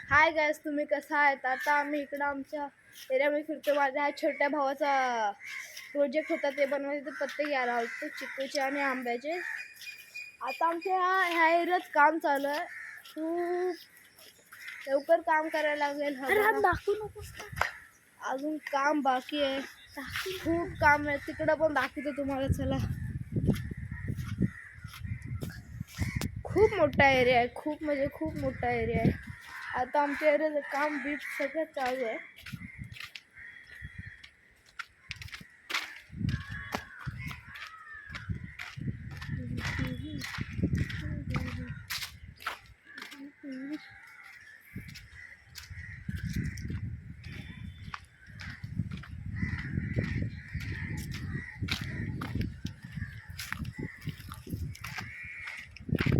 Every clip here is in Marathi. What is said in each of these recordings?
हाय गाईस, तुम्ही कसा आहेत? आता आम्ही इकडं आमच्या एरियामध्ये फिरतो. माझ्या ह्या छोट्या भावाचा प्रोजेक्ट होता, ते बनवायचे पत्ते घ्यायला आलो चिकूचे आणि आंब्याचे. आता आमच्या ह्या एरियात काम चालू आहे. खूप लवकर काम करायला लागेल. दाखवू नकोस. अजून काम बाकी आहे, खूप काम आहे. तिकडं पण दाखवतो तुम्हाला. चला, खूप मोठा एरिया आहे, खूप म्हणजे खूप मोठा एरिया आहे. आता आमच्या एरियाचं काम बीट सगळं चालू आहे.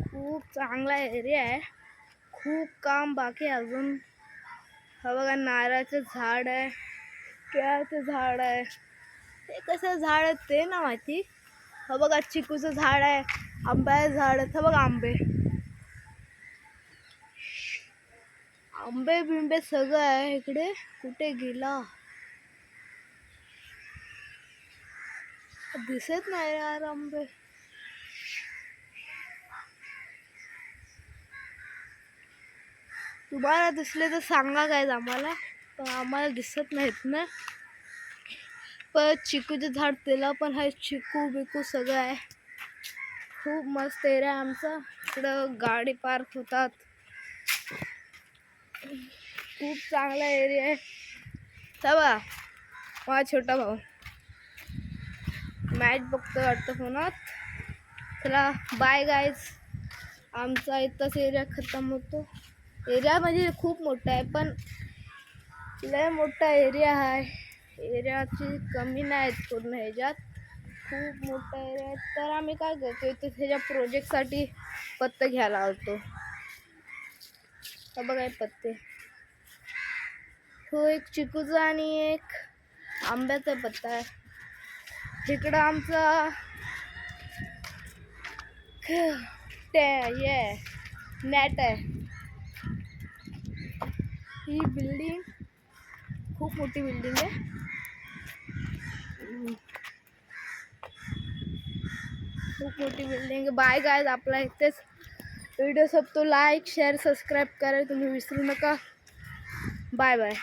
खूप चांगला एरिया आहे, खूप काम बाकी आहे अजून. हा बघा, नारळाचं झाड आहे, केळाचं झाड आहे. ते कसं झाड आहे ते ना माहिती. हा बघा, चिकूचं झाड आहे, आंब्याचं झाड आहे. हा बघा, आंबे बिंबे सगळं आहे इकडे. कुठे गेला दिसत नाही यार आंबे. तुम्हाला दिसले तर सांगा काय आम्हाला, पण आम्हाला दिसत नाहीत ना. पण चिकूचे झाड त्याला पण आहे, चिकू बिकू सगळं आहे. खूप मस्त एरिया आहे आमचा. इकडं गाडी पार्क होतात. खूप चांगला एरिया आहे. चला, माझा छोटा भाऊ मॅच बघतो वाटतं फोनात. चला, बाय गाईज. आमचा इथंच एरिया खतम होतो. एरिया म्हणजे खूप मोठा आहे, पण लय मोठा एरिया आहे. एरियाची कमी नाही पूर्ण ह्याच्यात. खूप मोठा एरिया आहे. तर आम्ही काय करतो, इथं ह्याच्या प्रोजेक्टसाठी पत्ते घ्यायला आलतो. बघा पत्ते. तो एक चिकूचा आणि एक आंब्याचा पत्ता आहे. इकडं आमचा नॅट आहे. ही बिल्डिंग खूप मोठी बिल्डिंग आहे. खूप मोठी बिल्डिंग आहे. बाय गाइस, आपला इथेच व्हिडिओ संपतो. लाईक शेअर सबस्क्राईब करायला तुम्ही विसरू नका. Bye bye.